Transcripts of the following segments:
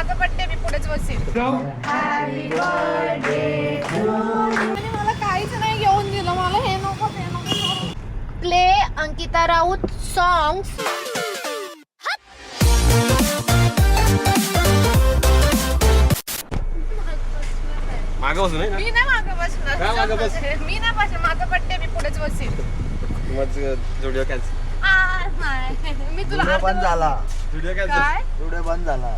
माझा बर्थडे मी पुढेच बसेल. मला काहीच नाही घेऊन दिलं. मला हे नको ते नको. Play Ankita Raut songs. मागे बसून आहे ना? मी नाही मागे बसणार. काय मागे बस? मी नाही बसणार. माझा बर्थडे मी पुढेच बसेल. मग जुडिओ कॅन्सल. मी तुला बंद झाला. जुडिओ काय कॅन्सल. जुडिओ बंद झाला.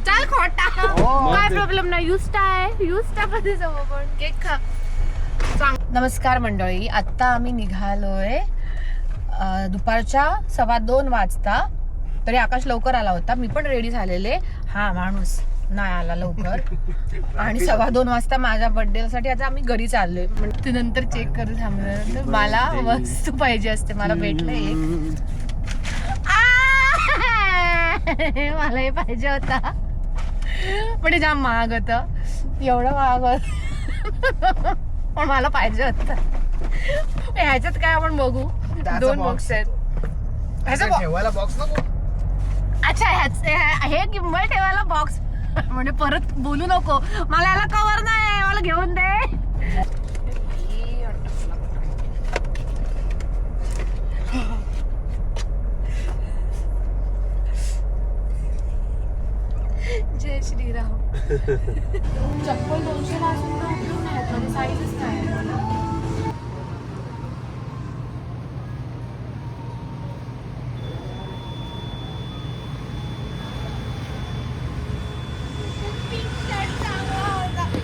चल खोटा. काय प्रॉब्लेम नाही. युस्टा मध्ये जाऊ आपण. केक खा. नमस्कार मंडळी. आता आम्ही निघालोय दुपारच्या 2:15 वाजता. तरी आकाश लवकर आला होता. मी पण रेडी झालेले. हा माणूस नाही आला लवकर. आणि 2:15 वाजता माझ्या बर्थडे साठी आता आम्ही घरी चाललोय. ते नंतर चेक करून थांबल्यानंतर मला वस्तू पाहिजे असते. मला भेटलं एक. मला हे पाहिजे होता पण हे जाम महाग होतं. एवढं महाग होत पण मला पाहिजे होतं. ह्याच्यात काय आपण बघू. 2 बॉक्स आहेत. ठेवायला बॉक्स नको. अच्छा हे किंमत ठेवायला बॉक्स म्हणजे परत बोलू नको. मला याला कवर नाही. मला घेऊन दे. जय श्रीराम. चप्पल 200 ला असून पण उपयोग नाही. माझी साईजच नाही.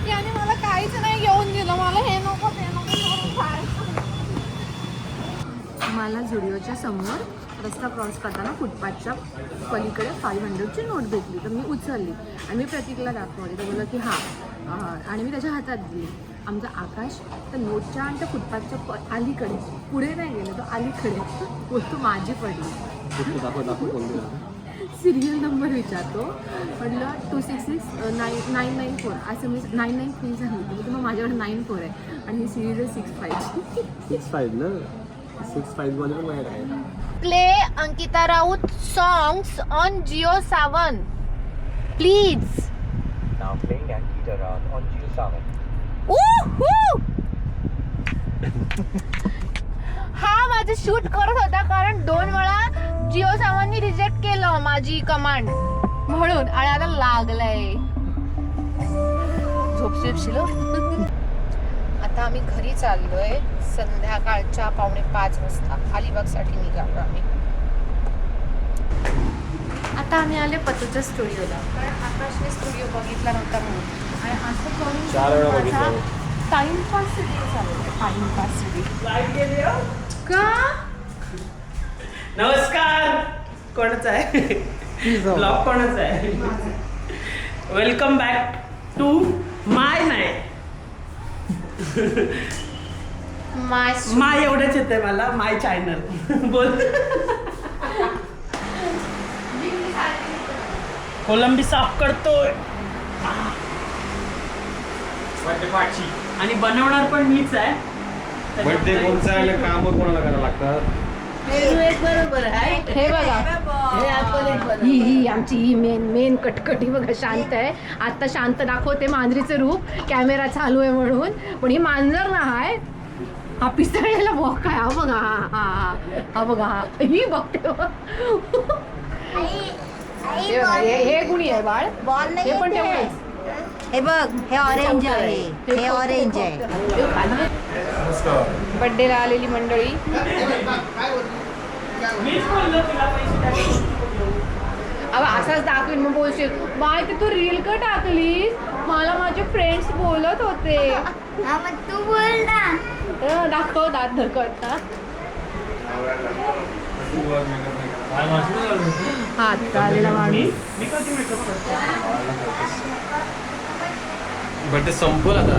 याने मला काहीच नाही घेऊन दिलं. मला हे नको ते नको. मला झुडिओच्या समोर रस्ता क्रॉस करताना फुटपाथच्या पलीकडे 500ची नोट भेटली. तर मी उचलली आणि मी प्रतीकला दाखवली. तर बोललं की हां. आणि मी त्याच्या हातात दिली. आमचा आकाश त्या नोटच्या आणि त्या फुटपाथच्या अलीकडे पुढे नाही गेलं. तो अलीकडे वस्तू माझी पडली. सिरियल नंबर विचारतो. म्हटलं 266994 असं मी 993 सांगितलं. तर मग माझ्याकडे 94 आहे आणि ही सिरीज आहे 65 ना 65 मध्ये पण माहिती आहे. Play Ankita Raut songs on Jio Saavn please. Now playing Ankita Raut on Jio Savan. हा माझं शूट करत होता कारण 2 वेळा जिओ सावननी रिजेक्ट केलं माझी कमांड म्हणून. आणि आता लागलंय. झोपशील. आता आम्ही घरी चाललोय. संध्याकाळच्या 4:45 वाजता अलिबागसाठी निघालो आम्ही. आता आम्ही आले पतूच्या स्टुडिओला. कारण आकाशने स्टुडिओ बघितला नव्हता म्हणून. आणि असं करून 4 वेळा बघितला. माझा टाइमपास का. नमस्कार. कोणाचा आहे ब्लॉग? कोणाचा आहे? वेलकम बॅक टू माय नाही माय एवढंच येतंय मला. माय चॅनल बोल. कोलंबी साफ करतोय आणि बनवणार पण मीच आहे. बर्थडे कोणचा आहे? काम कोणाला करायला लागतात? हे बघा. ही आमची मेन कटकटी बघा. शांत आहे. आता शांत दाखवते मांजरीचं रूप. कॅमेरा चालू आहे म्हणून. पण ही मांजर ना आहे. हा पिस्तळलेला बॉक आहे. हा बघा. हा बघा. ही बघते. हे गुणी आहे बाळ. हे पण तेवढेच. हे बघ. हे ऑरेंज आहे. हे ऑरेंज आहे. बर्थडेला आलेली मंडळी. मीच बोललो तुला पैसे. अगं असाच दाखवीन मग बोलशील बाय ते तू रील का टाकलीस. मला माझे फ्रेंड्स बोलत होते. मग तू बोल ना. दाखव दात धरकवता. हा आता आलेला माणूस. मी कधी मेकअप करतो? बर्थडे संपल आता.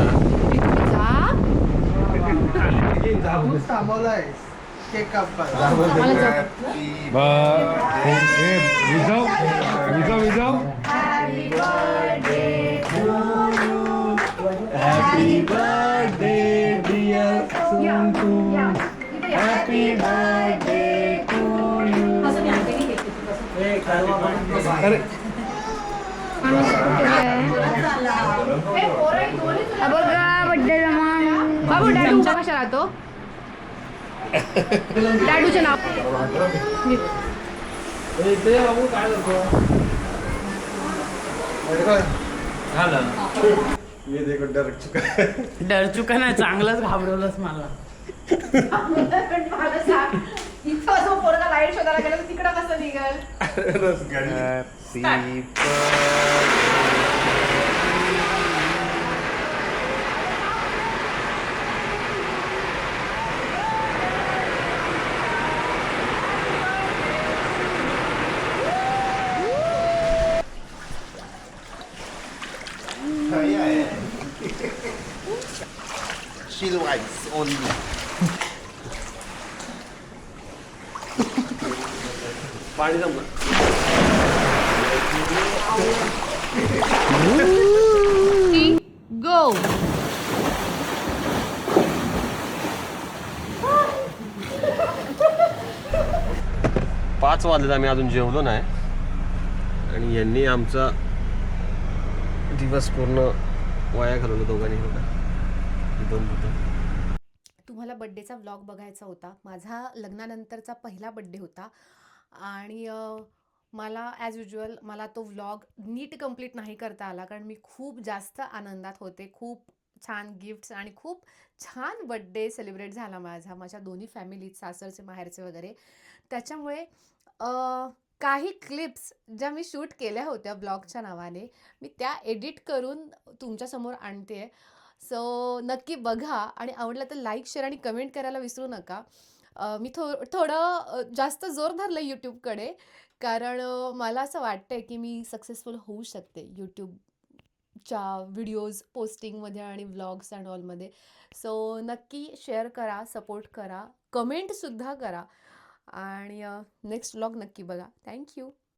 थांबवलाय केक कापायला. Happy birthday dear Suntu. Happy birthday to you. अरे बघा बड्डे बाबू डॅडूचा कशा राहतो डॅडूचे नाव मी देखो डर चुका है. डर चुका नाही चांगलंच घाबरवलंस मला. इथं जो पोरगा लाईट शोधायला गेला तर तिकडं कसं निघाल Chill vibes only. पाणी जमलं. गो 5 वाजलेत आम्ही अजून जेवलो नाही आणि यांनी आमचा दिवस पूर्ण वाया घालवला दोघांनी. तुम्हाला बड्डेचा व्लॉग बघायचा होता. माझा लग्नानंतरचा पहिला बड्डे होता आणि मला ॲज युज्युअल मला तो व्लॉग नीट कंप्लीट नाही करता आला कारण मी खूप जास्त आनंदात होते. खूप छान गिफ्ट्स आणि खूप छान बड्डे सेलिब्रेट झाला माझ्या दोन्ही फॅमिलीत, सासरचे माहेरचे वगैरे. त्याच्यामुळे काही क्लिप्स ज्या मी शूट केल्या होत्या ब्लॉगच्या नावाने मी त्या एडिट करून तुमच्यासमोर आणते आहे. सो नक्की बघा आणि आवडलं तर लाईक शेअर आणि कमेंट करायला विसरू नका. मी थोडं जास्त जोर धरलं यूट्यूबकडे कारण मला असं वाटतं आहे की मी सक्सेसफुल होऊ शकते यूट्यूबच्या व्हिडिओज पोस्टिंगमध्ये आणि व्लॉग्स अँड ऑलमध्ये. सो नक्की शेअर करा, सपोर्ट करा, कमेंटसुद्धा करा आणि नेक्स्ट व्लॉग नक्की बघा. थँक्यू.